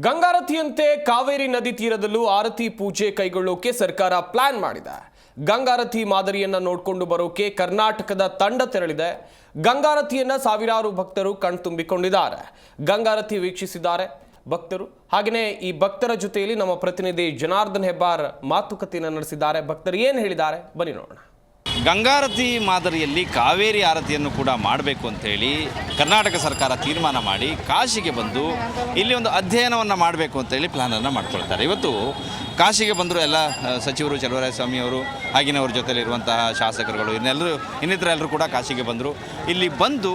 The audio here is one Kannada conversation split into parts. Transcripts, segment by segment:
ಗಂಗಾರತಿಯಂತೆ ಕಾವೇರಿ ನದಿ ತೀರದಲ್ಲೂ ಆರತಿ ಪೂಜೆ ಕೈಗೊಳ್ಳೋಕೆ ಸರ್ಕಾರ ಪ್ಲಾನ್ ಮಾಡಿದೆ. ಗಂಗಾರತಿ ಮಾದರಿಯನ್ನ ನೋಡಿಕೊಂಡು ಬರೋಕೆ ಕರ್ನಾಟಕದ ತಂಡ ತೆರಳಿದೆ. ಗಂಗಾರತಿಯನ್ನ ಸಾವಿರಾರು ಭಕ್ತರು ಕಣ್ತುಂಬಿಕೊಂಡಿದ್ದಾರೆ. ಗಂಗಾರತಿ ವೀಕ್ಷಿಸಿದ್ದಾರೆ ಭಕ್ತರು. ಹಾಗೆಯೇ ಈ ಭಕ್ತರ ಜೊತೆಯಲ್ಲಿ ನಮ್ಮ ಪ್ರತಿನಿಧಿ ಜನಾರ್ದನ್ ಹೆಬ್ಬಾರ್ ಮಾತುಕತೆಯನ್ನು ನಡೆಸಿದ್ದಾರೆ. ಭಕ್ತರು ಏನು ಹೇಳಿದ್ದಾರೆ ಬನ್ನಿ ನೋಡೋಣ. ಗಂಗಾರತಿ ಮಾದರಿಯಲ್ಲಿ ಕಾವೇರಿ ಆರತಿಯನ್ನು ಕೂಡ ಮಾಡಬೇಕು ಅಂತೇಳಿ ಕರ್ನಾಟಕ ಸರ್ಕಾರ ತೀರ್ಮಾನ ಮಾಡಿ ಕಾಶಿಗೆ ಬಂದು ಇಲ್ಲಿ ಒಂದು ಅಧ್ಯಯನವನ್ನು ಮಾಡಬೇಕು ಅಂತೇಳಿ ಪ್ಲಾನನ್ನು ಮಾಡ್ಕೊಳ್ತಾರೆ. ಇವತ್ತು ಕಾಶಿಗೆ ಬಂದರು ಎಲ್ಲ ಸಚಿವರು, ಚಲುವರಾಯಸ್ವಾಮಿಯವರು, ಹಾಗೆಯೇ ಅವ್ರ ಜೊತೆಲಿರುವಂತಹ ಶಾಸಕರುಗಳು, ಇನ್ನಿತರೆಲ್ಲರೂ ಕೂಡ ಕಾಶಿಗೆ ಬಂದರು. ಇಲ್ಲಿ ಬಂದು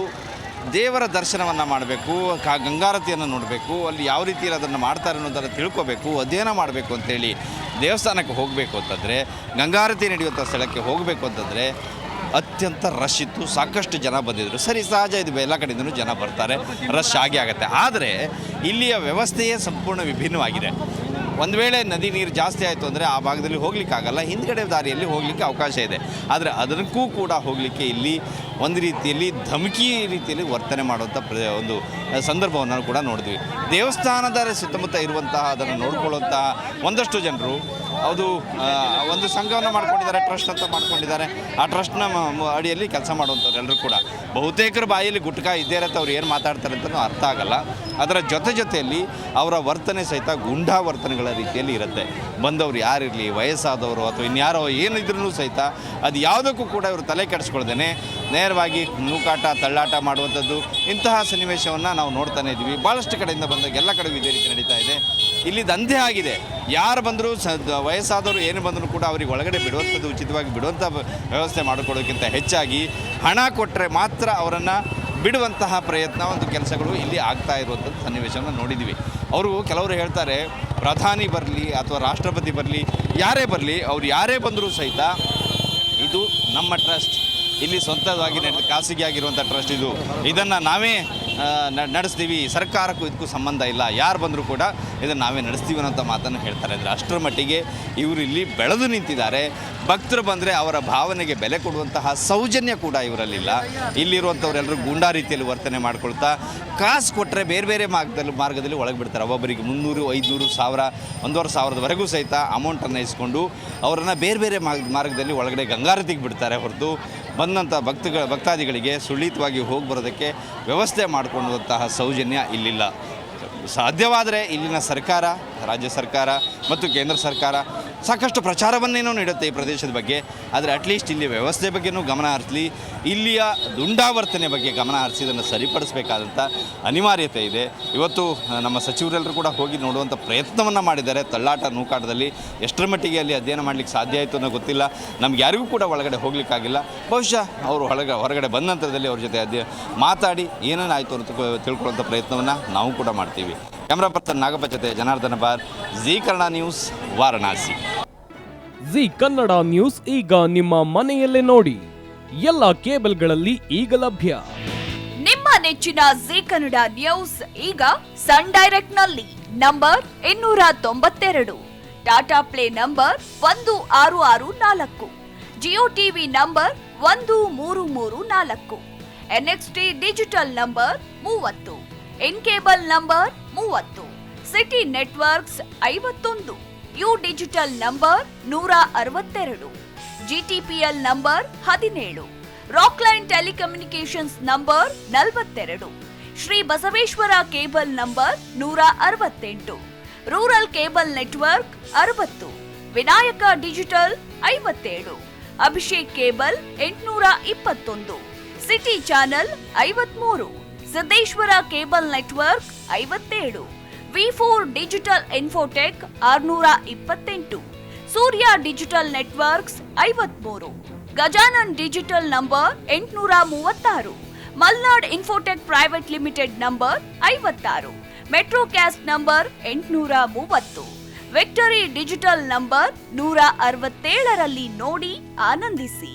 ದೇವರ ದರ್ಶನವನ್ನು ಮಾಡಬೇಕು, ಗಂಗಾರತಿಯನ್ನು ನೋಡಬೇಕು, ಅಲ್ಲಿ ಯಾವ ರೀತಿಯಲ್ಲಿ ಅದನ್ನು ಮಾಡ್ತಾರೆ ಅನ್ನೋದನ್ನು ತಿಳ್ಕೋಬೇಕು, ಅಧ್ಯಯನ ಮಾಡಬೇಕು ಅಂತೇಳಿ ದೇವಸ್ಥಾನಕ್ಕೆ ಹೋಗಬೇಕು ಅಂತಂದರೆ, ಗಂಗಾರತಿ ನಡೆಯುವಂಥ ಸ್ಥಳಕ್ಕೆ ಹೋಗಬೇಕು ಅಂತಂದರೆ ಅತ್ಯಂತ ರಶ್ ಇತ್ತು. ಸಾಕಷ್ಟು ಜನ ಬಂದಿದ್ದರು. ಸರಿ, ಸಹಜ, ಇದು ಎಲ್ಲ ಕಡೆಯಿಂದಲೂ ಜನ ಬರ್ತಾರೆ, ರಶ್ ಆಗೇ ಆಗುತ್ತೆ. ಆದರೆ ಇಲ್ಲಿಯ ವ್ಯವಸ್ಥೆಯೇ ಸಂಪೂರ್ಣ ವಿಭಿನ್ನವಾಗಿದೆ. ಒಂದು ವೇಳೆ ನದಿ ನೀರು ಜಾಸ್ತಿ ಆಯಿತು ಅಂದರೆ ಆ ಭಾಗದಲ್ಲಿ ಹೋಗಲಿಕ್ಕಾಗಲ್ಲ, ಹಿಂದ್ಗಡೆ ದಾರಿಯಲ್ಲಿ ಹೋಗಲಿಕ್ಕೆ ಅವಕಾಶ ಇದೆ. ಆದರೆ ಅದಕ್ಕೂ ಕೂಡ ಹೋಗಲಿಕ್ಕೆ ಇಲ್ಲಿ ಒಂದು ರೀತಿಯಲ್ಲಿ ಧಮಕಿ ರೀತಿಯಲ್ಲಿ ವರ್ತನೆ ಮಾಡುವಂಥ ಒಂದು ಸಂದರ್ಭವನ್ನು ಕೂಡ ನೋಡಿದ್ವಿ. ದೇವಸ್ಥಾನದ ಸುತ್ತಮುತ್ತ ಇರುವಂತಹ ಅದನ್ನು ನೋಡ್ಕೊಳ್ಳುವಂತಹ ಒಂದಷ್ಟು ಜನರು ಅದು ಒಂದು ಸಂಘವನ್ನು ಮಾಡ್ಕೊಂಡಿದ್ದಾರೆ, ಟ್ರಸ್ಟ್ ಅಂತ ಮಾಡ್ಕೊಂಡಿದ್ದಾರೆ. ಆ ಟ್ರಸ್ಟ್ನ ಅಡಿಯಲ್ಲಿ ಕೆಲಸ ಮಾಡುವಂಥವ್ರು ಎಲ್ಲರೂ ಕೂಡ ಬಹುತೇಕರ ಬಾಯಲ್ಲಿ ಗುಟ್ಕ ಇದ್ದೇ ಇರುತ್ತೆ. ಅವ್ರು ಏನು ಮಾತಾಡ್ತಾರೆ ಅಂತಲೂ ಅರ್ಥ ಆಗಲ್ಲ. ಅದರ ಜೊತೆಯಲ್ಲಿ ಅವರ ವರ್ತನೆ ಸಹಿತ ಗುಂಡಾ ವರ್ತನೆಗಳ ರೀತಿಯಲ್ಲಿ ಇರುತ್ತೆ. ಬಂದವರು ಯಾರಿರಲಿ, ವಯಸ್ಸಾದವರು ಅಥವಾ ಇನ್ಯಾರೋ ಏನಿದ್ರೂ ಸಹಿತ ಅದು ಯಾವುದಕ್ಕೂ ಕೂಡ ಇವರು ತಲೆ ಕೆಡಿಸ್ಕೊಳ್ದೇನೆ ನೇರವಾಗಿ ನೂಕಾಟ, ತಳ್ಳಾಟ ಮಾಡುವಂಥದ್ದು, ಇಂತಹ ಸನ್ನಿವೇಶವನ್ನು ನಾವು ನೋಡ್ತಾನೆ ಇದ್ದೀವಿ. ಭಾಳಷ್ಟು ಕಡೆಯಿಂದ ಬಂದಾಗ ಎಲ್ಲ ಕಡೆಗೂ ಇದೇ ರೀತಿ ನಡೀತಾ ಇದೆ. ಇಲ್ಲಿ ದಂಧೆ ಆಗಿದೆ. ಯಾರು ಬಂದರೂ ವಯಸ್ಸಾದವರು ಏನು ಬಂದರೂ ಕೂಡ ಅವ್ರಿಗೆ ಒಳಗಡೆ ಬಿಡುವಂಥದ್ದು, ಉಚಿತವಾಗಿ ಬಿಡುವಂಥ ವ್ಯವಸ್ಥೆ ಮಾಡಿಕೊಡೋಕ್ಕಿಂತ ಹೆಚ್ಚಾಗಿ ಹಣ ಕೊಟ್ಟರೆ ಮಾತ್ರ ಅವರನ್ನು ಬಿಡುವಂತಹ ಪ್ರಯತ್ನ, ಒಂದು ಕೆಲಸಗಳು ಇಲ್ಲಿ ಆಗ್ತಾ ಇರುವಂಥದ್ದು ಸನ್ನಿವೇಶವನ್ನು ನೋಡಿದ್ದೀವಿ. ಕೆಲವರು ಹೇಳ್ತಾರೆ, ಪ್ರಧಾನಿ ಬರಲಿ ಅಥವಾ ರಾಷ್ಟ್ರಪತಿ ಬರಲಿ, ಯಾರೇ ಬರಲಿ, ಅವ್ರು ಯಾರೇ ಬಂದರೂ ಸಹಿತ ಇದು ನಮ್ಮ ಟ್ರಸ್ಟ್, ಇಲ್ಲಿ ಸ್ವಂತವಾಗಿ ಖಾಸಗಿ ಆಗಿರುವಂಥ ಟ್ರಸ್ಟ್, ಇದನ್ನು ನಾವೇ ನಡೆಸ್ತೀವಿ, ಸರ್ಕಾರಕ್ಕೂ ಇದಕ್ಕೂ ಸಂಬಂಧ ಇಲ್ಲ, ಯಾರು ಬಂದರೂ ಕೂಡ ಇದನ್ನು ನಾವೇ ನಡೆಸ್ತೀವಿ ಅನ್ನೋಂಥ ಮಾತನ್ನು ಹೇಳ್ತಾರೆ. ಅಂದರೆ ಅಷ್ಟರ ಮಟ್ಟಿಗೆ ಇವರು ಇಲ್ಲಿ ಬೆಳೆದು ನಿಂತಿದ್ದಾರೆ. ಭಕ್ತರು ಬಂದರೆ ಅವರ ಭಾವನೆಗೆ ಬೆಲೆ ಕೊಡುವಂತಹ ಸೌಜನ್ಯ ಕೂಡ ಇವರಲ್ಲಿಲ್ಲ. ಇಲ್ಲಿರುವಂಥವರೆಲ್ಲರೂ ಗೂಂಡಾ ರೀತಿಯಲ್ಲಿ ವರ್ತನೆ ಮಾಡ್ಕೊಳ್ತಾ ಕಾಸು ಕೊಟ್ಟರೆ ಬೇರೆ ಬೇರೆ ಮಾರ್ಗದಲ್ಲಿ ಒಳಗೆ ಬಿಡ್ತಾರೆ. ಒಬ್ಬೊಬ್ಬರಿಗೆ 300, 500, 1000, 1500ವರೆಗೂ ಸಹಿತ ಅಮೌಂಟನ್ನು ಇಸ್ಕೊಂಡು ಅವರನ್ನು ಬೇರೆ ಬೇರೆ ಮಾರ್ಗದಲ್ಲಿ ಒಳಗಡೆ ಗಂಗಾರತಿಗೆ ಬಿಡ್ತಾರೆ. ಹೊರತು ಬಂದಂಥ ಭಕ್ತಾದಿಗಳಿಗೆ ಸುಳಿತವಾಗಿ ಹೋಗಿ ಬರೋದಕ್ಕೆ ವ್ಯವಸ್ಥೆ ಮಾಡಿಕೊಳ್ಳುವಂತಹ ಸೌಜನ್ಯ ಇಲ್ಲಿಲ್ಲ. ಸಾಧ್ಯವಾದರೆ ಇಲ್ಲಿನ ಸರ್ಕಾರ, ರಾಜ್ಯ ಸರ್ಕಾರ ಮತ್ತು ಕೇಂದ್ರ ಸರ್ಕಾರ ಸಾಕಷ್ಟು ಪ್ರಚಾರವನ್ನೇನೋ ನೀಡುತ್ತೆ ಈ ಪ್ರದೇಶದ ಬಗ್ಗೆ. ಆದರೆ ಅಟ್ಲೀಸ್ಟ್ ಇಲ್ಲಿ ವ್ಯವಸ್ಥೆ ಬಗ್ಗೆನೂ ಗಮನ ಹರಿಸಲಿ, ಇಲ್ಲಿಯ ದುಂಡಾವರ್ತನೆ ಬಗ್ಗೆ ಗಮನ ಹರಿಸಿ ಇದನ್ನು ಸರಿಪಡಿಸಬೇಕಾದಂಥ ಅನಿವಾರ್ಯತೆ ಇದೆ. ಇವತ್ತು ನಮ್ಮ ಸಚಿವರೆಲ್ಲರೂ ಕೂಡ ಹೋಗಿ ನೋಡುವಂಥ ಪ್ರಯತ್ನವನ್ನು ಮಾಡಿದ್ದಾರೆ. ತಳ್ಳಾಟ, ನೂಕಾಟದಲ್ಲಿ ಎಷ್ಟರ ಮಟ್ಟಿಗೆ ಅಲ್ಲಿ ಅಧ್ಯಯನ ಮಾಡಲಿಕ್ಕೆ ಸಾಧ್ಯ ಆಯಿತು ಅನ್ನೋ ಗೊತ್ತಿಲ್ಲ. ನಮ್ಗೆ ಯಾರಿಗೂ ಕೂಡ ಒಳಗಡೆ ಹೋಗಲಿಕ್ಕಾಗಿಲ್ಲ. ಬಹುಶಃ ಅವರು ಹೊರಗಡೆ ಬಂದ ನಂತರದಲ್ಲಿ ಅವ್ರ ಜೊತೆ ಮಾತಾಡಿ ಏನೇನಾಯಿತು ಅಂತ ತಿಳ್ಕೊಳ್ಳುವಂಥ ಪ್ರಯತ್ನವನ್ನು ನಾವು ಕೂಡ ಮಾಡ್ತೀವಿ. ಕ್ಯಾಮ್ರಾ ಪರ್ಸನ್ ನಾಗಪ್ಪ ಜೊತೆ ಜನಾರ್ದನ ಬಾರ್, Zee Kannada news, Varanasi. Zee Kannada news ಈಗ ನಿಮ್ಮ ಮನೆಯಲ್ಲೇ ನೋಡಿ. ಎಲ್ಲ ಕೇಬಲ್ಗಳಲ್ಲಿ ಈಗ ಲಭ್ಯ. ನಿಮ್ಮ ನೆಚ್ಚಿನ ಜೀ ಕನ್ನಡ ನ್ಯೂಸ್ ಈಗ ಸನ್ ಡೈರೆಕ್ಟ್ ನಲ್ಲಿ number 292, Tata play number 1664, Jio TV number 1334, NXT digital number 30, in cable number 30, city networks 51, U digital number 162, GTPL number 17, Rockline telecommunications number 42, Shri Basaveshwara cable number 168, rural cable network 60, Vinayaka digital 57, Abhishek cable 821, city channel 53, Siddeshwara cable network 57, V4 digital Infotech 628, Surya digital networks 53, Gajanan digital number 836, Malnad Infotech private limited number 56, Metrocast number 830, Victory Digital number 167ರಲ್ಲಿ ನೋಡಿ ಆನಂದಿಸಿ.